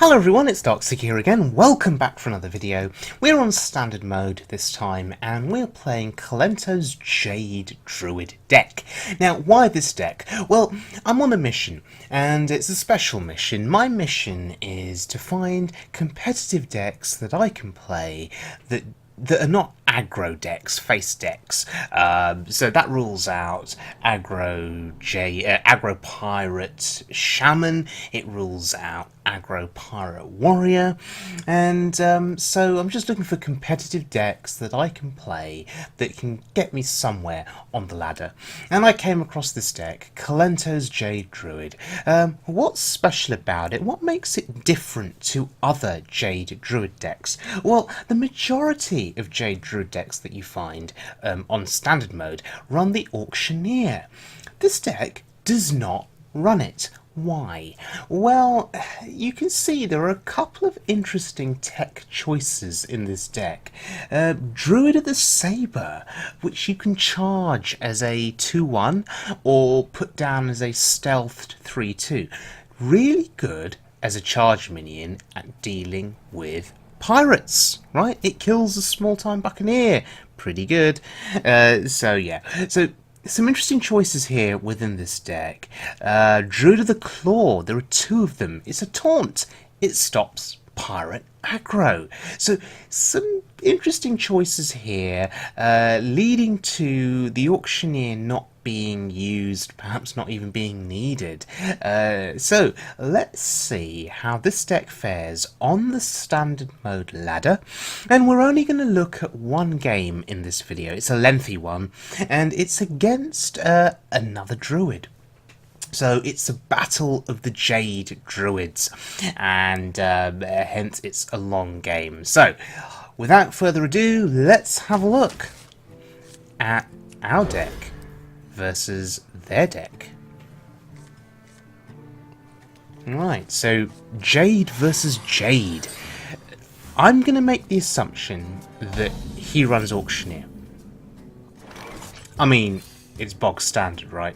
Hello everyone, it's Darksick here again. Welcome back for another video. We're on standard mode this time and we're playing Kolento's Jade Druid deck. Now, why this deck? Well, I'm on a mission and it's a special mission. My mission is to find competitive decks that I can play that are not aggro decks, face decks. So that rules out aggro pirate shaman. It rules out aggro pirate warrior, and so I'm just looking for competitive decks that I can play that can get me somewhere on the ladder. And I came across this deck, Kolento's Jade Druid. What's special about it? What makes it different to other Jade Druid decks? Well, the majority of Jade Druid decks that you find on standard mode run the Auctioneer. This deck does not run it. Why? Well, you can see there are a couple of interesting tech choices in this deck. Druid of the Saber, which you can charge as a 2-1 or put down as a stealthed 3-2. Really good as a charge minion at dealing with pirates, right? It kills a small-time buccaneer. Pretty good. So some interesting choices here within this deck. Druid of the Claw, there are two of them. It's a taunt. It stops pirate aggro. So some interesting choices here, leading to the Auctioneer not being used, perhaps not even being needed. So let's see how this deck fares on the standard mode ladder, and we're only going to look at one game in this video. It's a lengthy one and it's against another druid. So it's a battle of the Jade Druids, and hence it's a long game. So without further ado, let's have a look at our deck versus their deck. Right, so Jade versus Jade. I'm going to make the assumption that he runs Auctioneer. I mean, it's bog standard, right?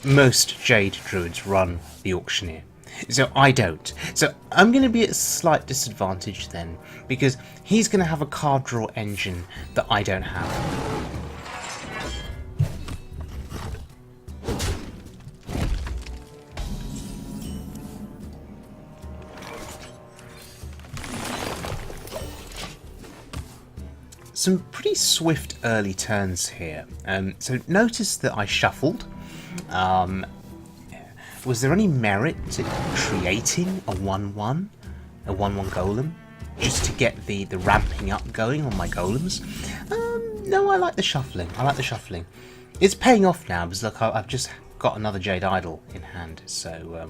Most Jade Druids run the Auctioneer, so I don't. So I'm going to be at a slight disadvantage then, because he's going to have a card draw engine that I don't have. Some pretty swift early turns here. So notice that I shuffled. Was there any merit to creating a 1-1? A 1-1 golem? Just to get the ramping up going on my golems? No, I like the shuffling. It's paying off now because look, I've just got another Jade Idol in hand, so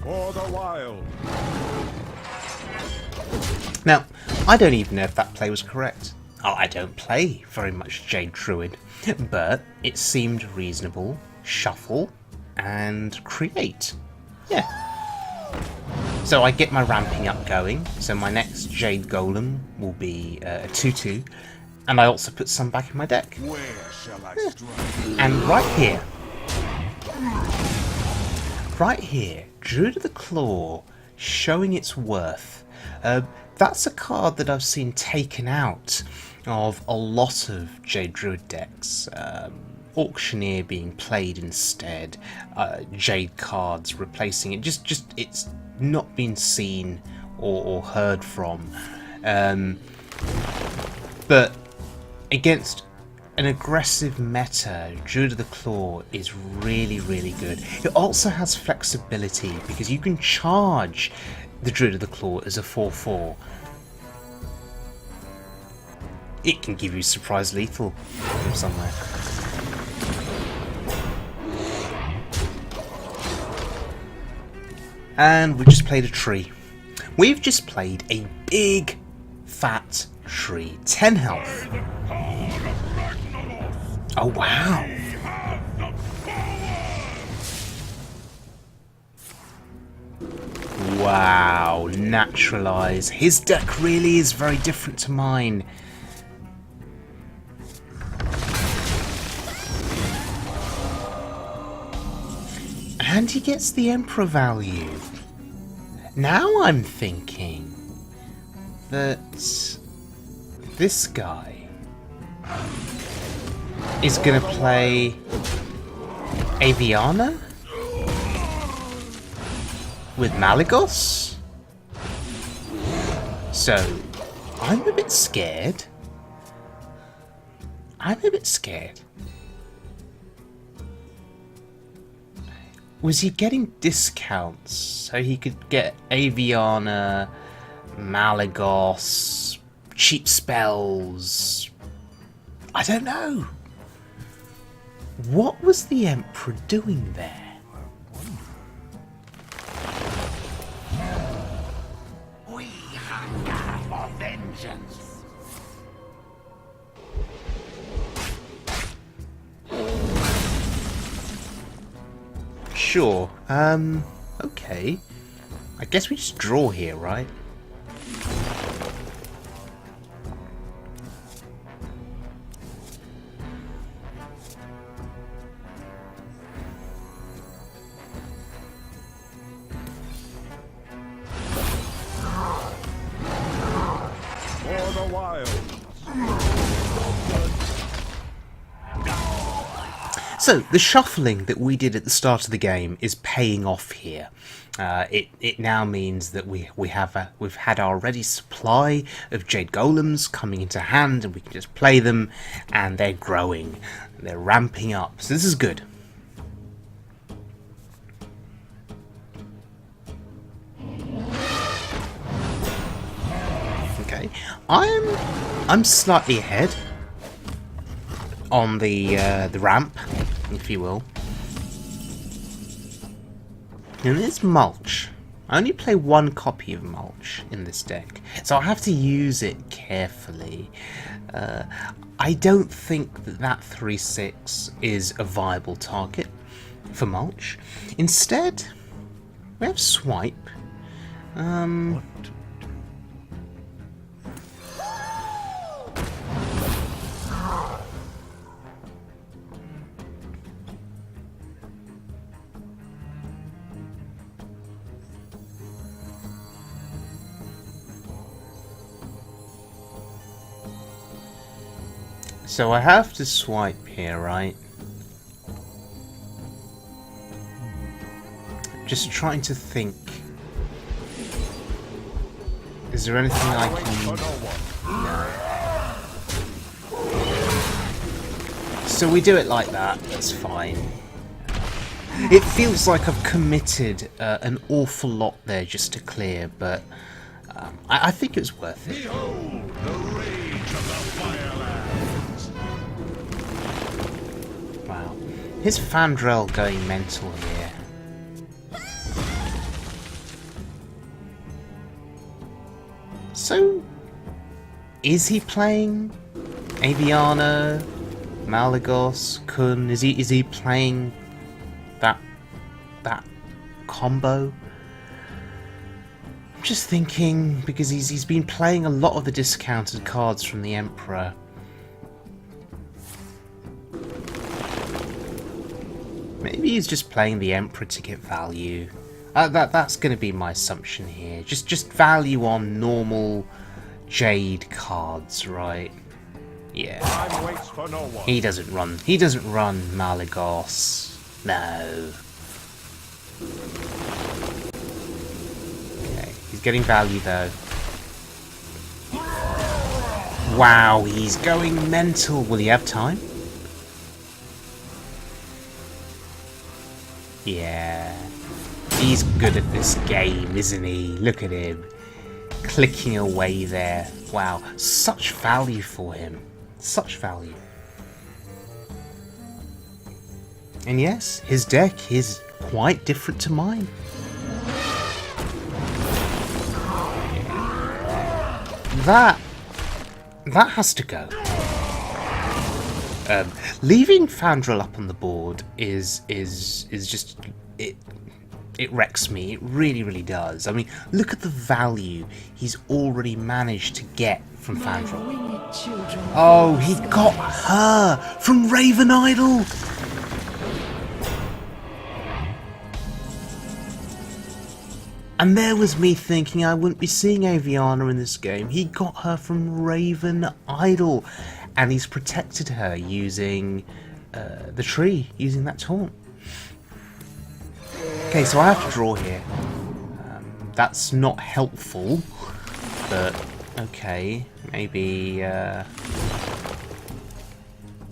For the wild. Now, I don't even know if that play was correct. Oh, I don't play very much Jade Druid, but it seemed reasonable. Shuffle and create. Yeah. So I get my ramping up going. So my next Jade Golem will be a 2-2, and I also put some back in my deck. Where shall I strike? And right here, Druid of the Claw, showing its worth. That's a card that I've seen taken out of a lot of Jade Druid decks. Auctioneer being played instead, Jade cards replacing it. Just it's not been seen or heard from. But against an aggressive meta, Druid of the Claw is really, really good. It also has flexibility because you can charge the Druid of the Claw as a 4-4. It can give you surprise lethal from somewhere. And we just played a tree. We've just played a big, fat tree. 10 health. Oh, wow. Wow, naturalise. His deck really is very different to mine. And he gets the Emperor value. Now I'm thinking that this guy is going to play Aviana with Malygos. So I'm a bit scared. Was he getting discounts so he could get Aviana, Malygos, cheap spells? I don't know. What was the Emperor doing there? We hunger for vengeance. Sure. Okay. I guess we just draw here, right? For the wild. So, the shuffling that we did at the start of the game is paying off here. It now means that we've had our ready supply of Jade Golems coming into hand, and we can just play them, and they're growing. They're ramping up. So this is good. Okay. I'm slightly ahead on the ramp, if you will. And it's Mulch. I only play one copy of Mulch in this deck, so I have to use it carefully. I don't think that 3/6 is a viable target for Mulch. Instead, we have Swipe. So I have to swipe here, right? Just trying to think. Is there anything I can... No. So we do it like that, that's fine. It feels like I've committed an awful lot there just to clear, but I think it was worth it. Behold the rage of the Firelands. Wow. Here's Fandrel going mental here. So, is he playing Aviana, Malygos, Kun? Is he playing that combo? I'm just thinking, because he's been playing a lot of the discounted cards from the Emperor. Maybe he's just playing the Emperor to get value. That's going to be my assumption here. Just value on normal Jade cards, right? Yeah. Time waits for no one. He doesn't run Malygos. No. Okay, he's getting value though. Wow, he's going mental. Will he have time? Yeah. He's good at this game, isn't he? Look at him. Clicking away there. Wow, such value for him. Such value. And yes, his deck is quite different to mine. That has to go. Leaving Fandrel up on the board is just it wrecks me. It really, really does. I mean, look at the value he's already managed to get from Fandral. Oh, he got her from Raven Idol. And there was me thinking I wouldn't be seeing Aviana in this game. He got her from Raven Idol. And he's protected her using the tree, using that taunt. Okay, so I have to draw here. That's not helpful. But, okay, maybe...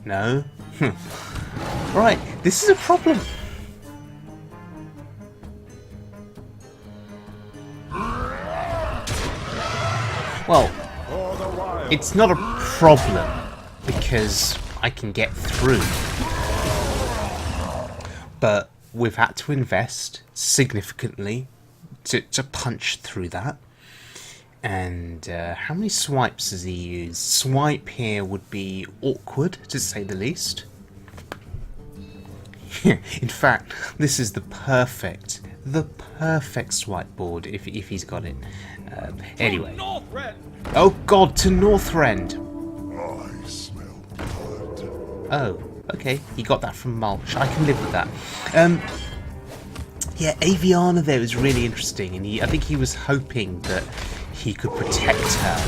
no? Right, this is a problem. Well, it's not a problem because I can get through. But we've had to invest significantly to punch through that. And how many swipes does he use? Swipe here would be awkward, to say the least. In fact, this is the perfect swipe board if he's got it. Anyway. Oh god, to Northrend. I smell blood. Oh, okay. He got that from Mulch. I can live with that. Yeah, Aviana there was really interesting, and I think he was hoping that he could protect her.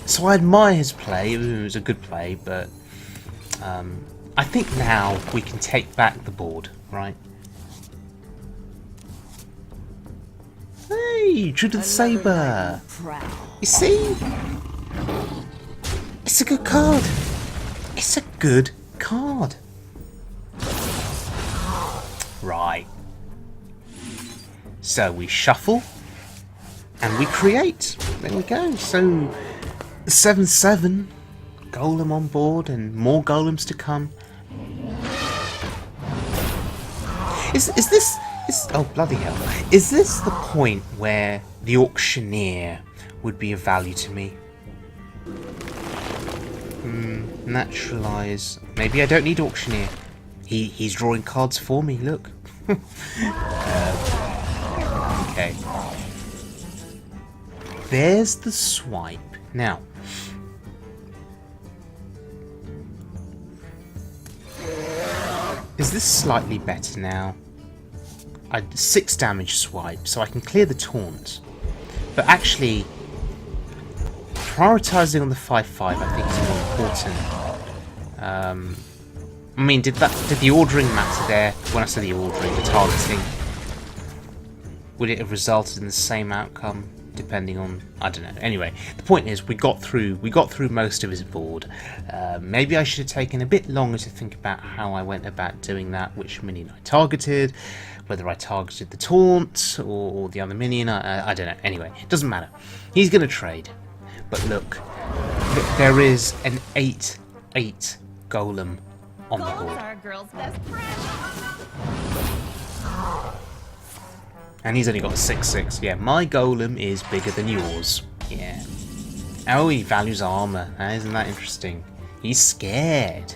So I admire his play. It was a good play, but I think now we can take back the board, right? Hey, Judith Saber. You see? It's a good card. It's a good card. Right. So we shuffle and we create. There we go. So 7/7 golem on board and more golems to come. Is this oh bloody hell. Is this the point where the Auctioneer would be of value to me? Naturalize. Maybe I don't need Auctioneer. He's drawing cards for me, look. Okay. There's the swipe. Now. Is this slightly better now? 6 damage swipe, so I can clear the taunt. But actually, prioritising on the 5/5 I think is more important. I mean, did the ordering matter there? When I say the ordering, the targeting, would it have resulted in the same outcome? Depending on, I don't know. Anyway, the point is we got through most of his board. Maybe I should have taken a bit longer to think about how I went about doing that, which minion I targeted, whether I targeted the taunt or the other minion. I don't know. Anyway, it doesn't matter. He's going to trade. But look, there is an 8/8 golem on the board. Our girl's best friend. And he's only got a 6/6. Yeah, my golem is bigger than yours. Yeah. Oh, he values armor. Isn't that interesting? He's scared.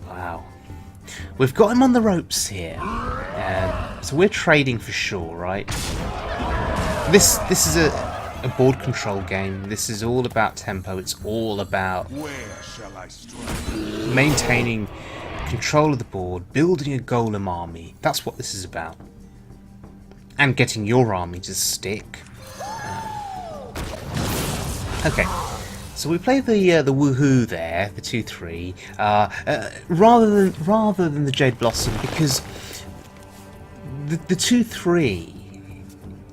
Wow. We've got him on the ropes here. So we're trading for sure, right? This is a board control game. This is all about tempo. It's all about Where shall I strike? maintaining control of the board, building a Golem Army. That's what this is about. And getting your army to stick. Okay, so we play the woohoo there, the 2/3, rather than the Jade Blossom, because the 2/3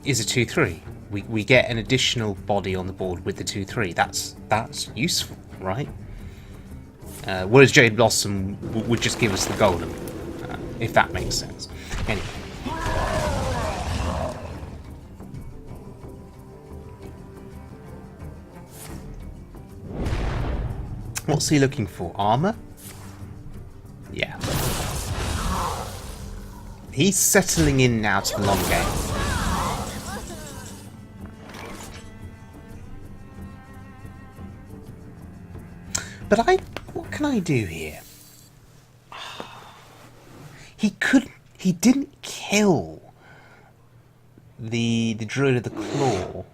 is a 2/3. We get an additional body on the board with the 2/3. That's useful, right? Whereas Jade Blossom would just give us the golem, if that makes sense. Anyway. What's he looking for? Armor? Yeah. He's settling in now to the long game. But what can I do here? he didn't kill the Druid of the Claw.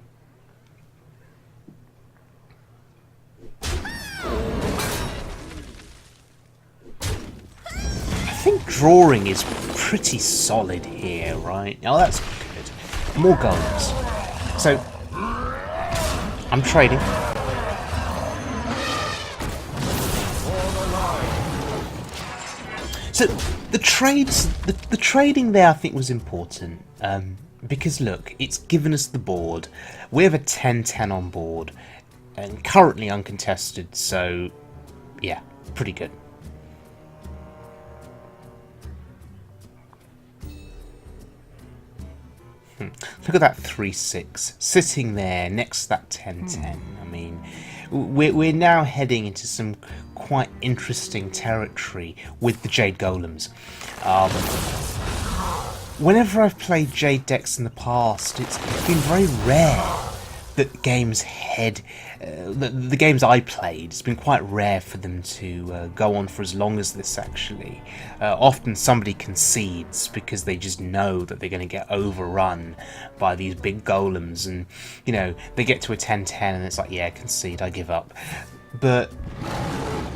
I think drawing is pretty solid here, right? Oh, that's good. More golems. So, I'm trading. So the trades, the trading there, I think was important because look, it's given us the board. We have a 10-10 on board, and currently uncontested. So yeah, pretty good. Look at that 3-6 sitting there next to that 10-10. I mean, we're now heading into some quite interesting territory with the Jade Golems. Whenever I've played Jade decks in the past, it's been very rare that games head... the games I played, it's been quite rare for them to go on for as long as this, actually. Often somebody concedes because they just know that they're going to get overrun by these big golems, and, you know, they get to a 10-10 and it's like, yeah, concede, I give up. But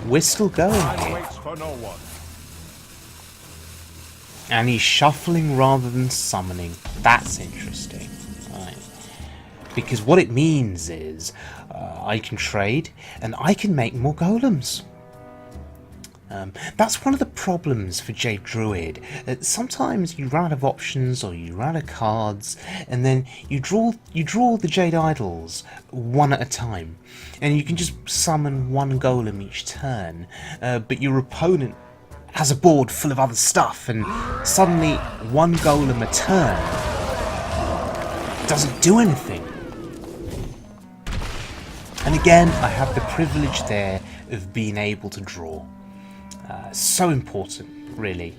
we're still going here. Waits for no one. And he's shuffling rather than summoning. That's interesting. Right. Because what it means is I can trade and I can make more golems. That's one of the problems for Jade Druid. Sometimes you run out of options or you run out of cards, and then you draw the Jade Idols one at a time, and you can just summon one golem each turn. But your opponent has a board full of other stuff, and suddenly one golem a turn doesn't do anything. And again, I have the privilege there of being able to draw. So important, really.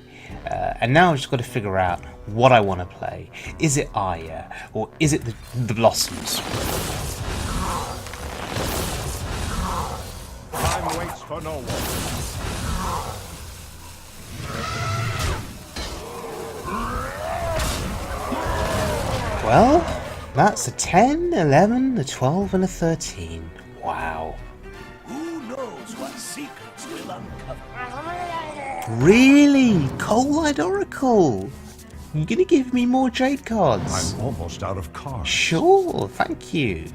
And now I've just got to figure out what I want to play. Is it Aya, or is it the Blossoms? Time waits for no one. Well, that's a 10, 11, a 12, and a 13. Wow. Who knows what secrets will uncover? Really? Cold Oracle? You gonna give me more Jade cards? I'm almost out of cards. Sure, thank you.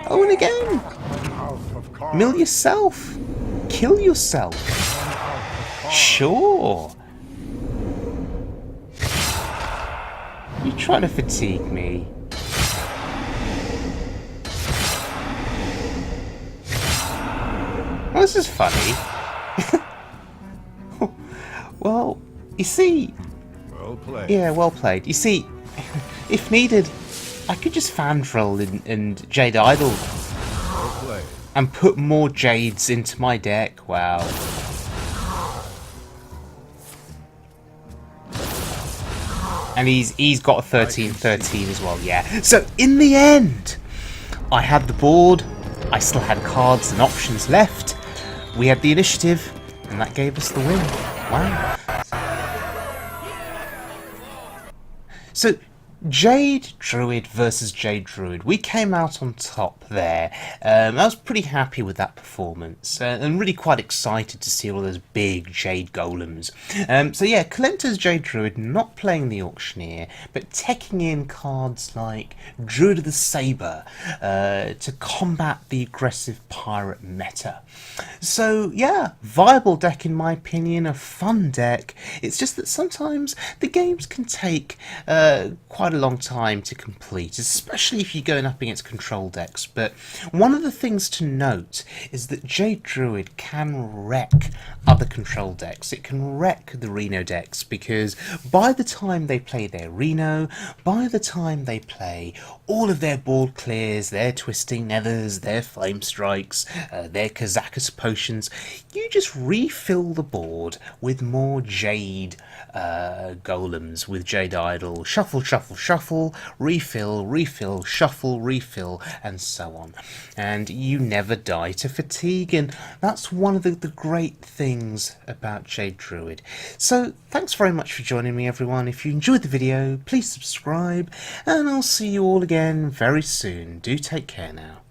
Oh, and again, Out of cards. mill yourself. Kill yourself. Sure. You trying to fatigue me? Well, this is funny. Well, you see... Well played. Yeah, well played. You see, if needed, I could just Fandrill and Jade Idol Well played. and put more Jades into my deck. Wow. And he's got a 13-13 as well, yeah. So, in the end, I had the board, I still had cards and options left, we had the initiative, and that gave us the win. Wow. So, Jade Druid versus Jade Druid. We came out on top there. I was pretty happy with that performance and really quite excited to see all those big Jade Golems. So yeah, Kolento's Jade Druid not playing the Auctioneer, but taking in cards like Druid of the Saber to combat the aggressive pirate meta. So yeah, viable deck in my opinion, a fun deck. It's just that sometimes the games can take quite a long time to complete, especially if you're going up against control decks. But one of the things to note is that Jade Druid can wreck other control decks. It can wreck the Reno decks, because by the time they play their Reno, by the time they play all of their board clears, their Twisting Nethers, their Flame Strikes, their Kazakus potions, you just refill the board with more Jade golems, with Jade Idol, shuffle, shuffle, shuffle, refill, refill, shuffle, refill, and so on. And you never die to fatigue, and that's one of the great things about Jade Druid. So thanks very much for joining me, everyone. If you enjoyed the video, please subscribe, and I'll see you all again very soon. Do take care now.